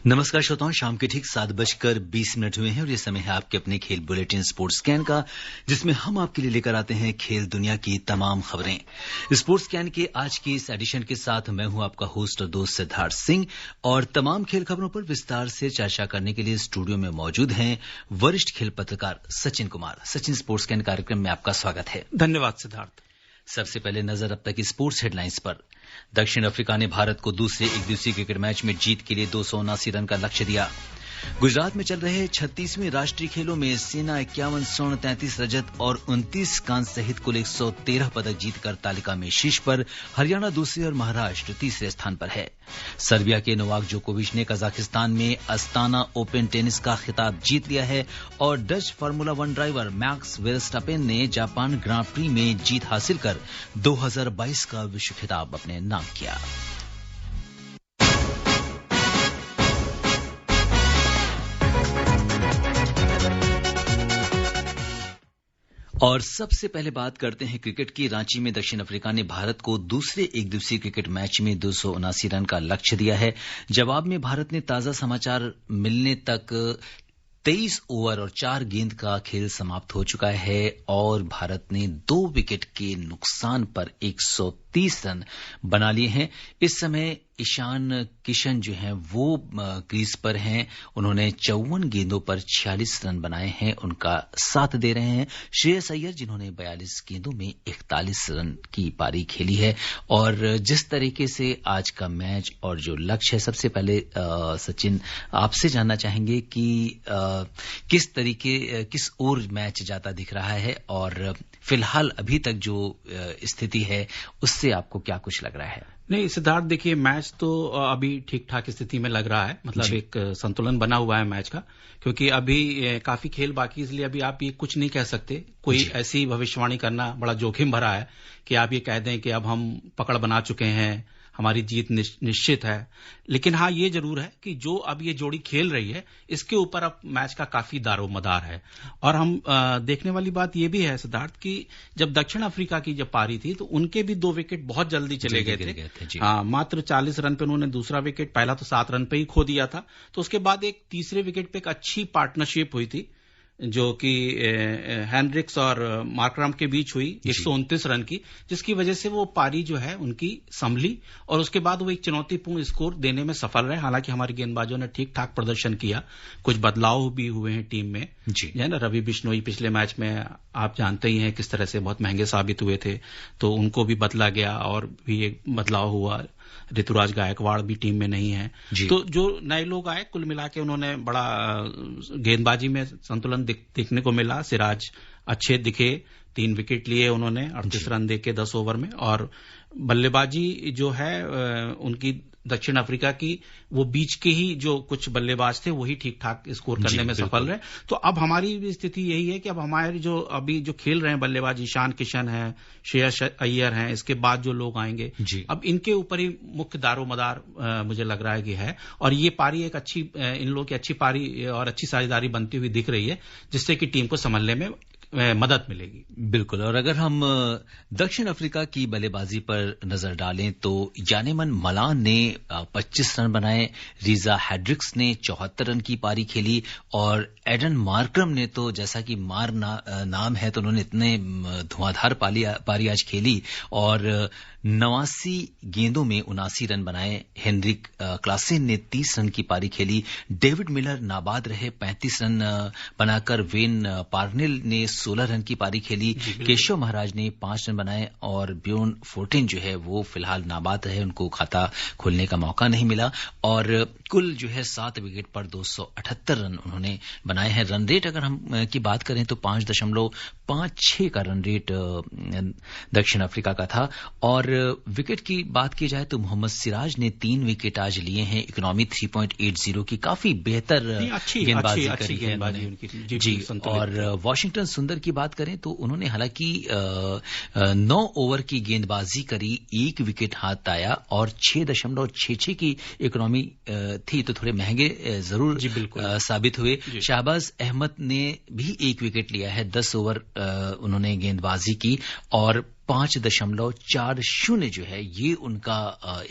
नमस्कार श्रोताओं, शाम के ठीक 7:20 हुए हैं और ये समय है आपके अपने खेल बुलेटिन स्पोर्ट्स स्कैन का, जिसमें हम आपके लिए लेकर आते हैं खेल दुनिया की तमाम खबरें। स्पोर्ट्स स्कैन के आज की इस एडिशन के साथ मैं हूं आपका होस्ट और दोस्त सिद्धार्थ सिंह, और तमाम खेल खबरों पर विस्तार से चर्चा करने के लिए स्टूडियो में मौजूद हैं वरिष्ठ खेल पत्रकार सचिन कुमार। सचिन, स्पोर्ट्स स्कैन कार्यक्रम में आपका स्वागत है। धन्यवाद सिद्धार्थ। सबसे पहले नजर अब तक की स्पोर्ट्स हेडलाइंस पर। दक्षिण अफ्रीका ने भारत को दूसरे एकदिवसीय क्रिकेट मैच में जीत के लिए 279 रन का लक्ष्य दिया। गुजरात में चल रहे 36वें राष्ट्रीय खेलों में सेना 51 स्वर्ण, 33 रजत और 29 कांस्य सहित कुल 113 पदक जीतकर तालिका में शीर्ष पर। हरियाणा दूसरे और महाराष्ट्र तीसरे स्थान पर है। सर्बिया के नोवाक जोकोविच ने कजाकिस्तान में अस्ताना ओपन टेनिस का खिताब जीत लिया है और डच फार्मूला 1 ड्राइवर मैक्स वेरस्टापेन ने जापान ग्रां प्री में जीत हासिल कर 2022 का विश्व खिताब अपने नाम किया। और सबसे पहले बात करते हैं क्रिकेट की। रांची में दक्षिण अफ्रीका ने भारत को दूसरे एकदिवसीय क्रिकेट मैच में 279 रन का लक्ष्य दिया है। जवाब में भारत ने ताजा समाचार मिलने तक 23 ओवर और 4 गेंद का खेल समाप्त हो चुका है और भारत ने 2 विकेट के नुकसान पर 130 रन बना लिए हैं। इस समय ईशान किशन जो हैं वो क्रीज पर हैं। उन्होंने 54 गेंदों पर 46 रन बनाए हैं, उनका साथ दे रहे हैं श्रेयस अय्यर, जिन्होंने 42 गेंदों में 41 रन की पारी खेली है। और जिस तरीके से आज का मैच और जो लक्ष्य है, सबसे पहले सचिन आपसे जानना चाहेंगे कि किस ओर मैच जाता दिख रहा है और फिलहाल अभी तक जो स्थिति है उससे आपको क्या कुछ लग रहा है? नहीं सिद्धार्थ, देखिए मैच तो अभी ठीक ठाक स्थिति में लग रहा है। मतलब एक संतुलन बना हुआ है मैच का, क्योंकि अभी काफी खेल बाकी, इसलिए अभी आप ये कुछ नहीं कह सकते। कोई ऐसी भविष्यवाणी करना बड़ा जोखिम भरा है कि आप ये कह दें कि अब हम पकड़ बना चुके हैं, हमारी जीत निश्चित है। लेकिन हाँ, ये जरूर है कि जो अब ये जोड़ी खेल रही है इसके ऊपर अब मैच का काफी दारोमदार है। और हम देखने वाली बात ये भी है सिद्धार्थ कि जब दक्षिण अफ्रीका की जब पारी थी तो उनके भी 2 विकेट बहुत जल्दी चले गए थे। हाँ, मात्र 40 रन पे उन्होंने दूसरा विकेट, पहला तो 7 रन पे ही खो दिया था। तो उसके बाद एक तीसरे विकेट पे एक अच्छी पार्टनरशिप हुई थी जो कि हैंड्रिक्स और मार्करम के बीच हुई 129 रन की, जिसकी वजह से वो पारी जो है उनकी संभली और उसके बाद वो एक चुनौतीपूर्ण स्कोर देने में सफल रहे। हालांकि हमारे गेंदबाजों ने ठीक ठाक प्रदर्शन किया, कुछ बदलाव भी हुए हैं टीम में जी है ना। रवि बिश्नोई पिछले मैच में आप जानते ही हैं किस तरह से बहुत महंगे साबित हुए थे, तो उनको भी बदला गया और भी एक बदलाव हुआ। ऋतुराज गायकवाड़ भी टीम में नहीं है। तो जो नए लोग आए, कुल मिला के उन्होंने बड़ा गेंदबाजी में संतुलन दिखने को मिला। सिराज अच्छे दिखे, 3 विकेट लिए उन्होंने 38 रन देके 10 ओवर में। और बल्लेबाजी जो है उनकी दक्षिण अफ्रीका की, वो बीच के ही जो कुछ बल्लेबाज थे वही ठीक ठाक स्कोर करने में सफल रहे। तो अब हमारी भी स्थिति यही है कि अब हमारे जो अभी जो खेल रहे हैं बल्लेबाज, ईशान किशन है, श्रेयस अय्यर हैं, इसके बाद जो लोग आएंगे अब इनके ऊपर ही मुख्य दारोमदार मुझे लग रहा है कि है। और ये पारी एक अच्छी, इन लोगों की अच्छी पारी और अच्छी साझेदारी बनती हुई दिख रही है, जिससे कि टीम को संभलने में मदद मिलेगी। बिल्कुल। और अगर हम दक्षिण अफ्रीका की बल्लेबाजी पर नजर डालें तो यानेमन मलान ने 25 रन बनाए, रीजा हैड्रिक्स ने 74 रन की पारी खेली और एडन मार्करम ने तो, जैसा कि नाम है, तो उन्होंने इतने धुआंधार पारी आज खेली और 89 गेंदों में 79 रन बनाए। हेनरिक क्लासेन ने 30 रन की पारी खेली। डेविड मिलर नाबाद रहे, 35 रन बनाकर। वेन पार्नेल ने 16 रन की पारी खेली। केशव महाराज ने 5 रन बनाए और ब्योन फोर्टिन जो है वो फिलहाल नाबाद रहे, उनको खाता खोलने का मौका नहीं मिला। और कुल जो है 7 विकेट पर 278 रन उन्होंने बनाए हैं। रन रेट अगर हम की बात करें तो 5.56 का रन रेट दक्षिण अफ्रीका का था। और विकेट की बात की जाए तो मोहम्मद सिराज ने 3 विकेट आज लिए हैं। इकोनॉमी 3.80 की काफी बेहतर गेंदबाजी करी है जी। और वाशिंगटन सुंदर की बात करें तो उन्होंने हालांकि 9 ओवर की गेंदबाजी करी, 1 विकेट हाथ आया और 6.66 की इकोनॉमी थी, तो थोड़े महंगे जरूर साबित हुए। शाहबाज अहमद ने भी 1 विकेट लिया है, 10 ओवर उन्होंने गेंदबाजी की और 5.40 जो है ये उनका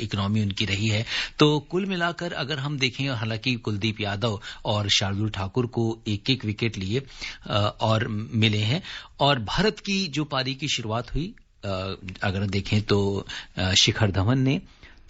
इकोनॉमी उनकी रही है। तो कुल मिलाकर अगर हम देखें, हालांकि कुलदीप यादव और शार्दुल ठाकुर को एक एक विकेट लिए और मिले हैं, और भारत की जो पारी की शुरुआत हुई अगर देखें तो शिखर धवन ने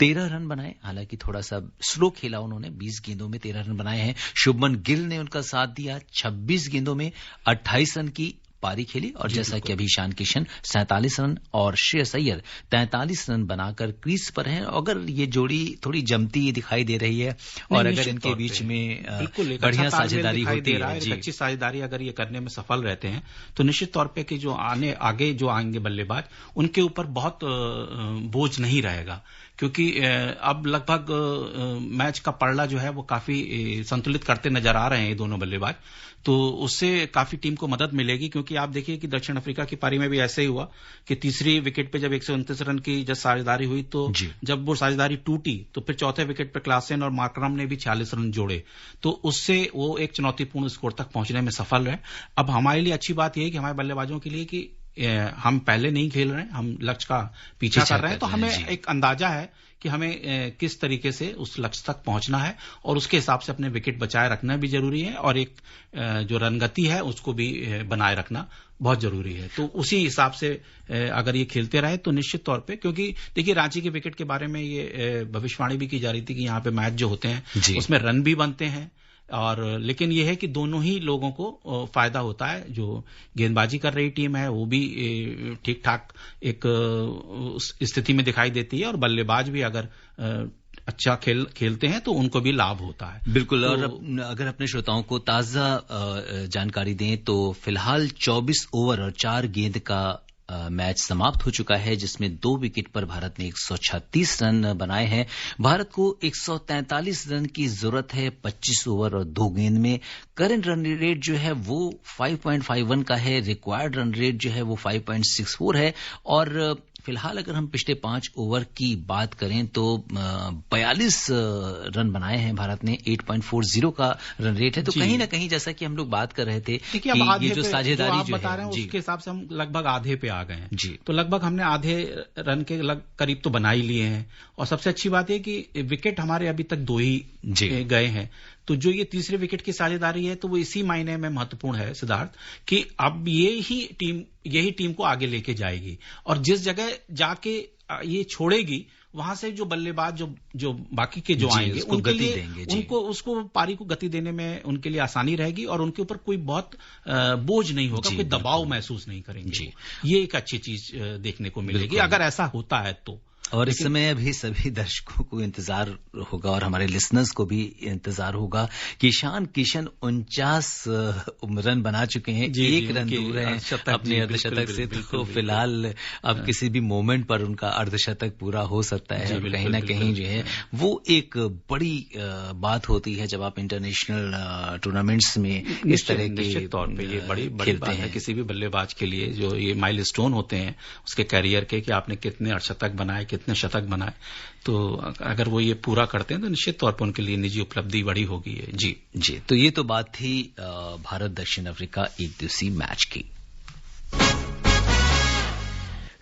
13 रन बनाए, हालांकि थोड़ा सा स्लो खेला उन्होंने, 20 गेंदों में 13 रन बनाए हैं। शुभमन गिल ने उनका साथ दिया, 26 गेंदों में 28 रन की पारी खेली, और जैसा कि अभी ईशान किशन 47 रन और श्रेयस अय्यर 43 रन बनाकर क्रीज पर हैं। अगर ये जोड़ी थोड़ी जमती दिखाई दे रही है और अगर इनके बीच में बढ़िया साझेदारी होती है, अच्छी साझेदारी अगर ये करने में सफल रहते हैं तो निश्चित तौर पे कि जो आगे जो आएंगे बल्लेबाज उनके ऊपर बहुत बोझ नहीं रहेगा, क्योंकि अब लगभग मैच का पड़ला जो है वो काफी संतुलित करते नजर आ रहे हैं ये दोनों बल्लेबाज, तो उससे काफी टीम को मदद मिलेगी। क्योंकि आप देखिए कि दक्षिण अफ्रीका की पारी में भी ऐसे ही हुआ कि तीसरी विकेट पे जब 129 रन की जब साझेदारी हुई तो जब वो साझेदारी टूटी तो फिर चौथे विकेट पे क्लासेन और मार्करम ने भी 46 रन जोड़े, तो उससे वो एक चुनौतीपूर्ण स्कोर तक पहुंचने में सफल रहे। अब हमारे लिए अच्छी बात यह है कि हमारे बल्लेबाजों के लिए कि हम पहले नहीं खेल रहे हैं, हम लक्ष्य का पीछा कर रहे हैं, तो हमें एक अंदाजा है कि हमें किस तरीके से उस लक्ष्य तक पहुंचना है और उसके हिसाब से अपने विकेट बचाए रखना भी जरूरी है, और एक जो रनगति है उसको भी बनाए रखना बहुत जरूरी है। तो उसी हिसाब से अगर ये खेलते रहे तो निश्चित तौर पे, क्योंकि देखिए रांची के विकेट के बारे में ये भविष्यवाणी भी की जा रही थी कि यहाँ पे मैच जो होते हैं उसमें रन भी बनते हैं, और लेकिन यह है कि दोनों ही लोगों को फायदा होता है। जो गेंदबाजी कर रही टीम है वो भी ठीक ठाक एक स्थिति में दिखाई देती है, और बल्लेबाज भी अगर अच्छा खेलते हैं तो उनको भी लाभ होता है। बिल्कुल। और अगर अपने श्रोताओं को ताजा जानकारी दें तो फिलहाल 24 ओवर और 4 गेंद का मैच समाप्त हो चुका है, जिसमें 2 विकेट पर भारत ने 136 रन बनाए हैं। भारत को 143 रन की जरूरत है 25 ओवर और 2 गेंद में। करंट रन रेट जो है वो 5.51 का है, रिक्वायर्ड रन रेट जो है वो 5.64 है, और फिलहाल अगर हम पिछले 5 ओवर की बात करें तो 42 रन बनाए हैं भारत ने, 8.40 का रन रेट है। तो कहीं ना कहीं जैसा कि हम लोग बात कर रहे थे कि ये जो साझेदारी जो बता रहे हैं उसके हिसाब से हम लगभग आधे पे आ गए हैं जी। तो लगभग हमने आधे रन के करीब तो बना ही लिए हैं, और सबसे अच्छी बात है कि विकेट हमारे अभी तक 2 ही गए हैं। तो जो ये तीसरे विकेट की साझेदारी है तो वो इसी मायने में महत्वपूर्ण है सिद्धार्थ, कि अब यही टीम को आगे लेके जाएगी, और जिस जगह जाके ये छोड़ेगी वहां से जो बल्लेबाज जो बाकी के जो आएंगे उनके लिए उसको पारी को गति देने में उनके लिए आसानी रहेगी, और उनके ऊपर कोई बहुत बोझ नहीं होगा, कोई दबाव महसूस नहीं करेंगे। ये एक अच्छी चीज देखने को मिलेगी अगर ऐसा होता है तो। और इस समय अभी सभी दर्शकों को इंतजार होगा और हमारे लिसनर्स को भी इंतजार होगा कि ईशान किशन 49 रन बना चुके हैं, 1 रन दूर हैं अपने अर्धशतक से। तो फिलहाल अब किसी भी मोमेंट पर उनका अर्धशतक पूरा हो सकता है। कहीं ना कहीं जो है वो एक बड़ी बात होती है जब आप इंटरनेशनल टूर्नामेंट्स में इस तरह के तौर पे ये बड़ी बात है किसी भी बल्लेबाज के लिए, जो ये माइलस्टोन होते हैं उसके कैरियर के, कि आपने कितने अर्धशतक बनाए, कितने शतक बनाए। तो अगर वो ये पूरा करते हैं तो निश्चित तौर पर उनके लिए निजी उपलब्धि बड़ी होगी। जी। तो ये तो बात थी भारत दक्षिण अफ्रीका एक दिवसीय मैच की।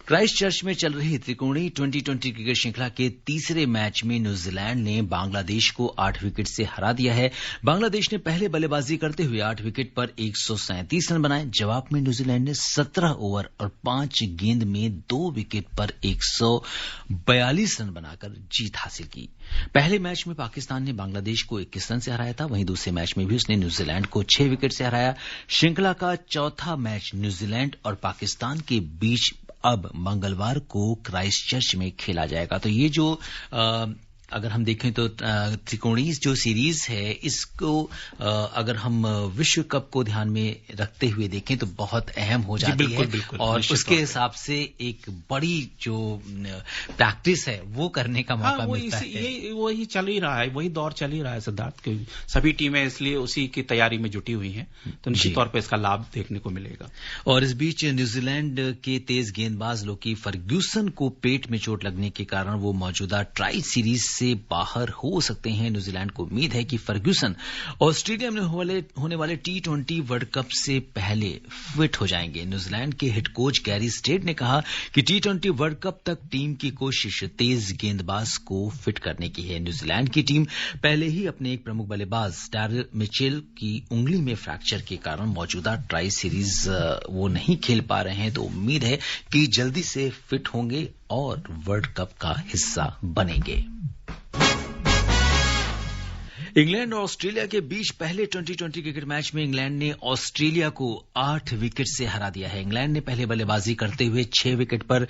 क्राइस्टचर्च में चल रही त्रिकोणीय 2020 क्रिकेट श्रृंखला के तीसरे मैच में न्यूजीलैंड ने बांग्लादेश को 8 विकेट से हरा दिया है। बांग्लादेश ने पहले बल्लेबाजी करते हुए 8 विकेट पर 137 रन बनाए। जवाब में न्यूजीलैंड ने 17 ओवर और 5 गेंद में 2 विकेट पर 142 रन बनाकर जीत हासिल की। पहले मैच में पाकिस्तान ने बांग्लादेश को 21 रन से हराया था, वहीं दूसरे मैच में भी उसने न्यूजीलैंड को 6 विकेट से हराया। श्रृंखला का चौथा मैच न्यूजीलैंड और पाकिस्तान के बीच अब मंगलवार को क्राइस्टचर्च में खेला जाएगा। तो ये जो अगर हम देखें तो त्रिकोणीय जो सीरीज है इसको अगर हम विश्व कप को ध्यान में रखते हुए देखें तो बहुत अहम हो जाती है। और उसके हिसाब से एक बड़ी जो प्रैक्टिस है वो करने का मौका मिलता है। वही चल ही रहा है, वही दौर चल ही रहा है सिद्धार्थ, कि सभी टीमें इसलिए उसी की तैयारी में जुटी हुई हैं, तो निश्चित तौर पर इसका लाभ देखने को मिलेगा। और इस बीच न्यूजीलैंड के तेज गेंदबाज लोकी फर्ग्यूसन को पेट में चोट लगने के कारण वो मौजूदा ट्राई सीरीज से बाहर हो सकते हैं। न्यूजीलैंड को उम्मीद है कि फर्ग्यूसन ऑस्ट्रेलिया में होने वाले T20 वर्ल्ड कप से पहले फिट हो जाएंगे। न्यूजीलैंड के हेड कोच गैरी स्टेट ने कहा कि T20 वर्ल्ड कप तक टीम की कोशिश तेज गेंदबाज को फिट करने की है। न्यूजीलैंड की टीम पहले ही अपने एक प्रमुख बल्लेबाज डैरिल मिचेल की उंगली में फ्रैक्चर के कारण मौजूदा ट्राई सीरीज वो नहीं खेल पा रहे हैं, तो उम्मीद है कि जल्दी से फिट होंगे और वर्ल्ड कप का हिस्सा बनेंगे। इंग्लैंड और ऑस्ट्रेलिया के बीच पहले 2020 क्रिकेट मैच में इंग्लैंड ने ऑस्ट्रेलिया को 8 विकेट से हरा दिया है। इंग्लैंड ने पहले बल्लेबाजी करते हुए 6 विकेट पर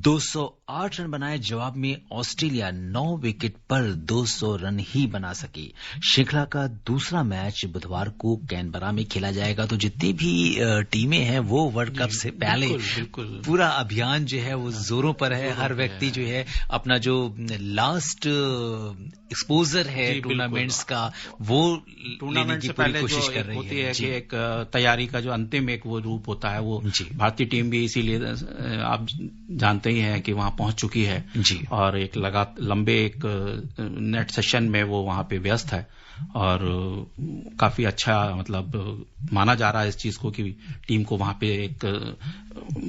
208 रन बनाए। जवाब में ऑस्ट्रेलिया 9 विकेट पर 200 रन ही बना सकी। श्रृंखला का दूसरा मैच बुधवार को कैनबरा में खेला जाएगा। तो जितनी भी टीमें हैं वो वर्ल्ड कप से पहले बिल्कुल पूरा अभियान जो है वो जोरों पर है। हर व्यक्ति जो है अपना जो लास्ट एक्सपोजर है टूर्नामेंट्स का वो टूर्नामेंट से पहले कोशिश कर रही होती है कि एक तैयारी का जो अंतिम एक वो रूप होता है वो भारतीय टीम भी इसीलिए आप जानते ही हैं कि वहां पहुंच चुकी है जी। और एक लंबे एक नेट सेशन में वो वहां पे व्यस्त है और काफी अच्छा मतलब माना जा रहा है इस चीज को कि टीम को वहां पे एक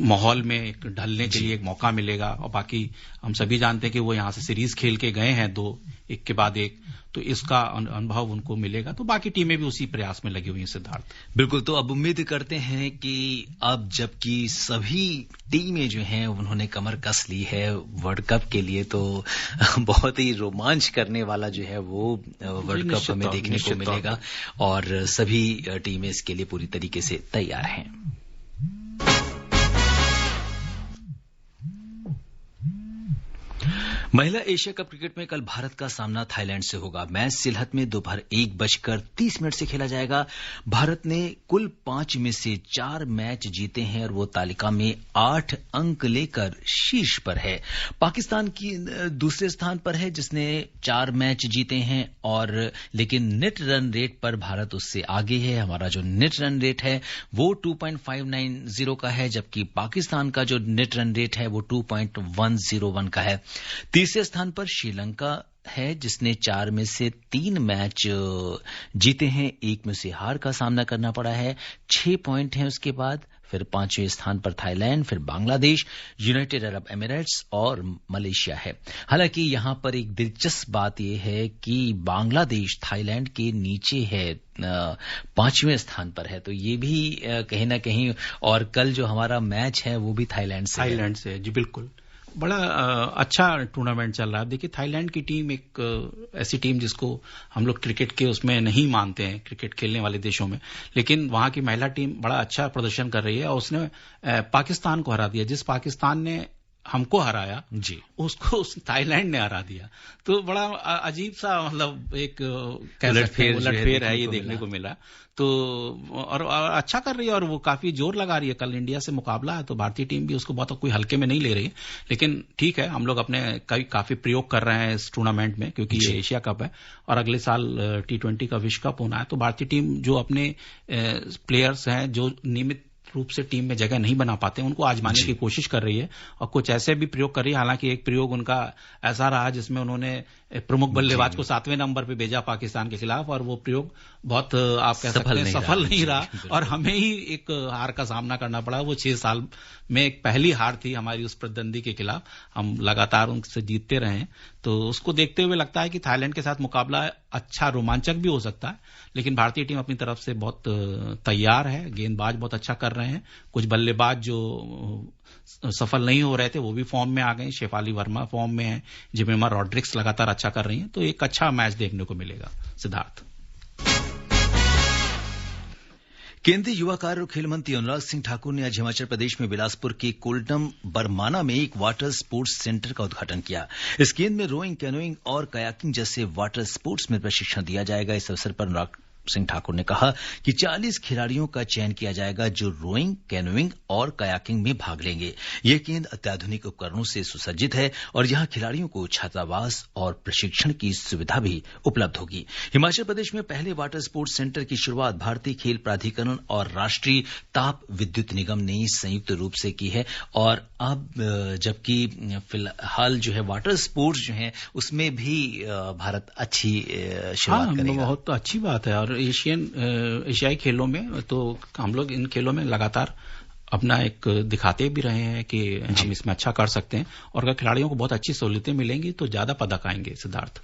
माहौल में एक ढलने के लिए एक मौका मिलेगा। और बाकी हम सभी जानते हैं कि वो यहां से सीरीज खेल के गए हैं 2 एक के बाद एक, तो इसका अनुभव उनको मिलेगा। तो बाकी टीमें भी उसी प्रयास में लगी हुई हैं। सिद्धार्थ बिल्कुल, तो अब उम्मीद करते हैं कि अब जबकि सभी टीमें जो हैं उन्होंने कमर कस ली है वर्ल्ड कप के लिए, तो बहुत ही रोमांच करने वाला जो है वो वर्ल्ड कप हमें देखने को मिलेगा और सभी टीमें इसके लिए पूरी तरीके से तैयार हैं। महिला एशिया कप क्रिकेट में कल भारत का सामना थाईलैंड से होगा। मैच सिलहट में दोपहर 1:30 से खेला जाएगा। भारत ने कुल 5 में से 4 मैच जीते हैं और वो तालिका में 8 अंक लेकर शीर्ष पर है। पाकिस्तान की दूसरे स्थान पर है जिसने 4 मैच जीते हैं और लेकिन नेट रन रेट पर भारत उससे आगे है। हमारा जो नेट रन रेट है वो 2.590 का है, जबकि पाकिस्तान का जो नेट रन रेट है वो 2.101 का है। तीसरे स्थान पर श्रीलंका है जिसने 4 में से 3 मैच जीते हैं, 1 में से हार का सामना करना पड़ा है। 6 पॉइंट हैं उसके बाद। फिर 5वें स्थान पर थाईलैंड, फिर बांग्लादेश, यूनाइटेड अरब एमिरेट्स और मलेशिया है। हालांकि यहां पर एक दिलचस्प बात यह है कि बांग्लादेश थाईलैंड के नीचे है, 5वें स्थान पर है, तो ये भी कहीं ना कहीं, और कल जो हमारा मैच है वो भी थाईलैंड से। जी बिल्कुल, बड़ा अच्छा टूर्नामेंट चल रहा है। देखिए थाईलैंड की टीम एक ऐसी टीम जिसको हम लोग क्रिकेट के उसमें नहीं मानते हैं, क्रिकेट खेलने वाले देशों में, लेकिन वहां की महिला टीम बड़ा अच्छा प्रदर्शन कर रही है और उसने पाकिस्तान को हरा दिया। जिस पाकिस्तान ने हमको हराया जी उसको थाईलैंड ने हरा दिया। तो बड़ा अजीब सा मतलब एक उलटफेर है ये देखने को मिला। तो और अच्छा कर रही है और वो काफी जोर लगा रही है। कल इंडिया से मुकाबला है तो भारतीय टीम भी उसको बहुत कोई हल्के में नहीं ले रही है, लेकिन ठीक है, हम लोग अपने काफी प्रयोग कर रहे हैं इस टूर्नामेंट में क्योंकि ये एशिया कप है और अगले साल T20 का विश्व कप होना है। तो भारतीय टीम जो अपने प्लेयर्स हैं जो नियमित रूप से टीम में जगह नहीं बना पाते उनको आजमाने की कोशिश कर रही है और कुछ ऐसे भी प्रयोग कर रही है। हालांकि एक प्रयोग उनका ऐसा रहा जिसमें उन्होंने प्रमुख बल्लेबाज को 7वें नंबर पे भेजा पाकिस्तान के खिलाफ और वो प्रयोग बहुत आप कह सकते हैं सफल नहीं रहा और हमें ही एक हार का सामना करना पड़ा। वो 6 साल में एक पहली हार थी हमारी उस प्रतिद्वंदी के खिलाफ। हम लगातार उनसे जीतते रहे हैं, तो उसको देखते हुए लगता है कि थाईलैंड के साथ मुकाबला अच्छा रोमांचक भी हो सकता है। लेकिन भारतीय टीम अपनी तरफ से बहुत तैयार है, गेंदबाज बहुत अच्छा कर रहे हैं, कुछ बल्लेबाज जो सफल नहीं हो रहे थे वो भी फॉर्म में आ गए। शेफाली वर्मा फॉर्म में है, जिमेमा रॉड्रिक्स लगातार अच्छा कर रही हैं, तो एक अच्छा मैच देखने को मिलेगा। सिद्धार्थ। केंद्रीय युवा कार्य और खेल मंत्री अनुराग सिंह ठाकुर ने आज हिमाचल प्रदेश में बिलासपुर के कोल्डम बरमाना में एक वाटर स्पोर्ट्स सेंटर का उद्घाटन किया। इस केंद्र में रोइंग, कैनोइंग और कयाकिंग जैसे वाटर स्पोर्ट्स में प्रशिक्षण दिया जाएगा। इस अवसर पर सिंह ठाकुर ने कहा कि 40 खिलाड़ियों का चयन किया जाएगा जो रोइंग, कैनोइंग और कयाकिंग में भाग लेंगे। ये केंद्र अत्याधुनिक उपकरणों से सुसज्जित है और यहां खिलाड़ियों को छात्रावास और प्रशिक्षण की सुविधा भी उपलब्ध होगी। हिमाचल प्रदेश में पहले वाटर स्पोर्ट्स सेंटर की शुरुआत भारतीय खेल प्राधिकरण और राष्ट्रीय ताप विद्युत निगम ने संयुक्त रूप से की है और अब जबकि फिलहाल जो है वाटर स्पोर्ट्स जो है उसमें भी भारत अच्छी शुरुआत करेगा। बहुत अच्छी बात है। और एशियाई खेलों में तो हम लोग इन खेलों में लगातार अपना एक दिखाते भी रहे हैं कि हम इसमें अच्छा कर सकते हैं और अगर खिलाड़ियों को बहुत अच्छी सहूलियतें मिलेंगी तो ज्यादा पदक आएंगे। सिद्धार्थ,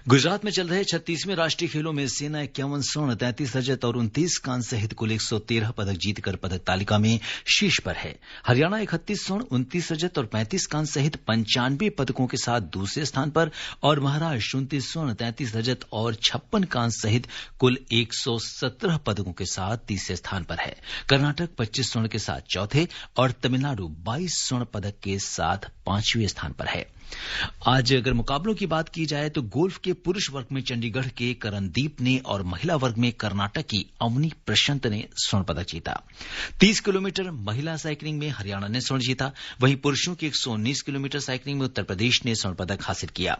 गुजरात में चल रहे 36वें राष्ट्रीय खेलों में सेना 51 स्वर्ण, 33 रजत और 29 कांस्य सहित कुल 113 पदक जीतकर पदक तालिका में शीर्ष पर है। हरियाणा 31 स्वर्ण, 29 रजत और 35 कांस्य सहित 95 पदकों के साथ दूसरे स्थान पर और महाराष्ट्र 29 स्वर्ण, 33 रजत और 56 कांस्य सहित कुल 117 पदकों के साथ तीसरे स्थान पर है। कर्नाटक 25 स्वर्ण के साथ चौथे और तमिलनाडु 22 स्वर्ण पदक के साथ 5वें स्थान पर है। आज अगर मुकाबलों की बात की जाए तो गोल्फ के पुरुष वर्ग में चंडीगढ़ के करणदीप ने और महिला वर्ग में कर्नाटक की अवनी प्रशांत ने स्वर्ण पदक जीता। 30 किलोमीटर महिला साइकिलिंग में हरियाणा ने स्वर्ण जीता। वहीं पुरुषों की 119 किलोमीटर साइकिलिंग में उत्तर प्रदेश ने स्वर्ण पदक हासिल किया।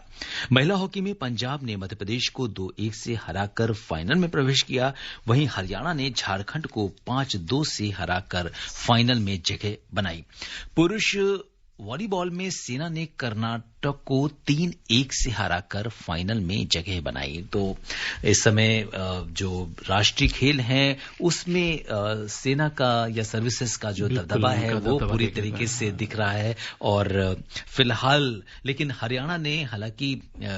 महिला हॉकी में पंजाब ने मध्य प्रदेश को 2-1 से हराकर फाइनल में प्रवेश किया। वहीं हरियाणा ने झारखंड को 5-2 से हराकर फाइनल में जगह बनाई। पुरुष वॉलीबॉल में सेना ने कर्नाटक को 3-1 से हराकर फाइनल में जगह बनाई। तो इस समय जो राष्ट्रीय खेल हैं उसमें सेना का या सर्विसेज का जो दबदबा है वो पूरी तरीके से दिख रहा है और फिलहाल लेकिन हरियाणा ने हालांकि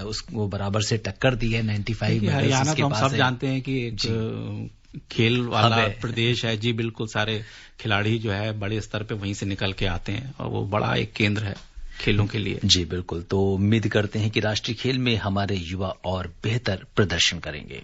उसको बराबर से टक्कर दी है। 95 हरियाणा तो हम सब जानते हैं कि खेल वाला प्रदेश है जी। बिल्कुल सारे खिलाड़ी जो है बड़े स्तर पे वहीं से निकल के आते हैं और वो बड़ा एक केंद्र है खेलों के लिए जी। बिल्कुल, तो उम्मीद करते हैं कि राष्ट्रीय खेल में हमारे युवा और बेहतर प्रदर्शन करेंगे।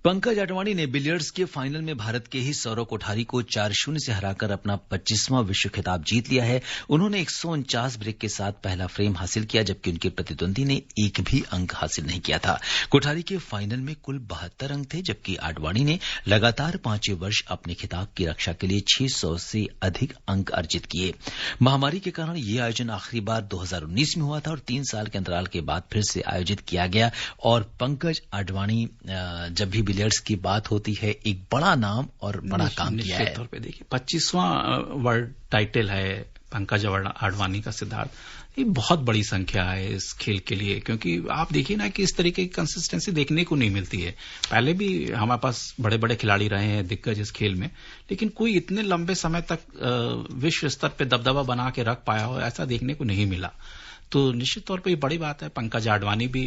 पंकज अडवाणी ने बिलियर्ड्स के फाइनल में भारत के ही सौरव कोठारी को 4-0 से हराकर अपना 25वां विश्व खिताब जीत लिया है। उन्होंने 149 ब्रेक के साथ पहला फ्रेम हासिल किया जबकि उनके प्रतिद्वंदी ने एक भी अंक हासिल नहीं किया था। कोठारी के फाइनल में कुल 72 अंक थे जबकि अडवाणी ने लगातार 5वें वर्ष अपने खिताब की रक्षा के लिए 600 से अधिक अंक अर्जित किए। महामारी के कारण यह आयोजन आखिरी बार 2019 में हुआ था और 3 साल के अंतराल के बाद फिर से आयोजित किया गया और पंकज अडवाणी जब भी बिलियर्ड्स की बात होती है एक बड़ा नाम और बड़ा काम किया है। तौर पे देखिए 25वां वर्ल्ड टाइटल है पंकज अडवाणी का। सिद्धार्थ, ये बहुत बड़ी संख्या है इस खेल के लिए क्योंकि आप देखिए ना कि इस तरीके की कंसिस्टेंसी देखने को नहीं मिलती है। पहले भी हमारे पास बड़े बड़े खिलाड़ी रहे हैं दिग्गज इस खेल में, लेकिन कोई इतने लंबे समय तक विश्व स्तर पे दबदबा बना के रख पाया हो ऐसा देखने को नहीं मिला। तो निश्चित तौर पे ये बड़ी बात है। पंकज अडवाणी भी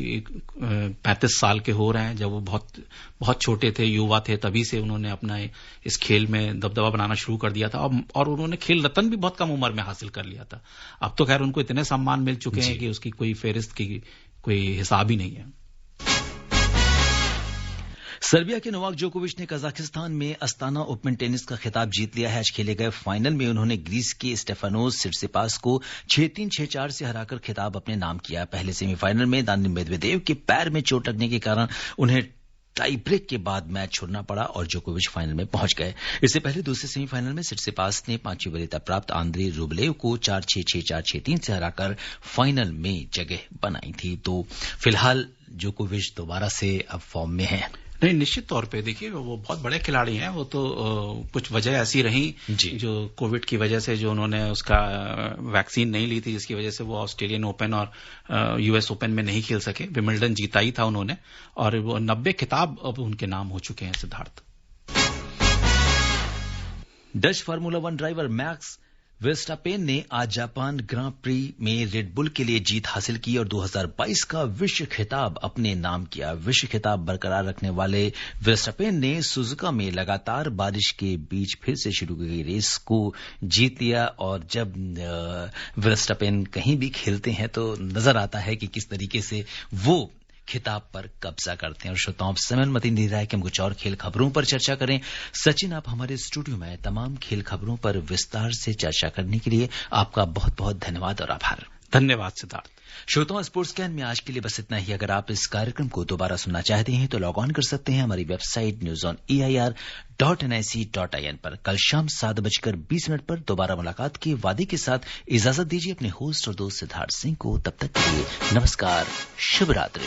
35 साल के हो रहे हैं। जब वो बहुत छोटे थे, युवा थे, तभी से उन्होंने अपना इस खेल में दबदबा बनाना शुरू कर दिया था और उन्होंने खेल रत्न भी बहुत कम उम्र में हासिल कर लिया था। अब तो खैर उनको इतने सम्मान मिल चुके हैं कि उसकी कोई फेहरिस्त की कोई हिसाब ही नहीं है। सर्बिया के नोवाक जोकोविच ने कजाकिस्तान में अस्ताना ओपन टेनिस का खिताब जीत लिया है। आज खेले गए फाइनल में उन्होंने ग्रीस के स्टेफानोस सिट्सिपास को 6-3, 6-4 से हराकर खिताब अपने नाम किया। पहले सेमीफाइनल में दानिल मेदवेदेव के पैर में चोट लगने के कारण उन्हें टाई ब्रेक के बाद मैच छोड़ना पड़ा और जोकोविच फाइनल में पहुंच गए। इससे पहले दूसरे सेमीफाइनल में सिट्सिपास ने 5वीं वरीयता प्राप्त आंद्रे रूबलेव को 4-6, 6-4, 6-3 से हराकर फाइनल में जगह बनाई थी। तो फिलहाल जोकोविच दोबारा से अब फॉर्म में है। नहीं, निश्चित तौर पे देखिए वो बहुत बड़े खिलाड़ी हैं। वो तो कुछ वजह ऐसी रही जो कोविड की वजह से जो उन्होंने उसका वैक्सीन नहीं ली थी जिसकी वजह से वो ऑस्ट्रेलियन ओपन और यूएस ओपन में नहीं खेल सके। विमिल्टन जीता ही था उन्होंने और वो 90 खिताब अब उनके नाम हो चुके हैं। Siddharth, Dutch formula 1 driver max Verstappen ने आज जापान ग्रां प्री में रेड बुल के लिए जीत हासिल की और 2022 का विश्व खिताब अपने नाम किया। विश्व खिताब बरकरार रखने वाले वर्स्टापेन ने सुजुका में लगातार बारिश के बीच फिर से शुरू की गई रेस को जीत लिया और जब वर्स्टापेन कहीं भी खेलते हैं तो नजर आता है कि किस तरीके से वो खिताब पर कब्जा करते हैं। और श्रोताओं, समय अनुमति नहीं रहा है कि हम कुछ और खेल खबरों पर चर्चा करें। सचिन, आप हमारे स्टूडियो में तमाम खेल खबरों पर विस्तार से चर्चा करने के लिए आपका बहुत बहुत धन्यवाद और आभार। धन्यवाद सिद्धार्थ। श्रोताओं, स्पोर्ट्स कैन में आज के लिए बस इतना ही। अगर आप इस कार्यक्रम को दोबारा सुनना चाहते हैं तो लॉग ऑन कर सकते हैं हमारी वेबसाइट newsoneir.nic.in पर। कल शाम 7:20 पर दोबारा मुलाकात के वादे के साथ इजाजत दीजिए अपने होस्ट और दोस्त सिद्धार्थ सिंह को। तब तक के लिए नमस्कार, शुभ रात्रि।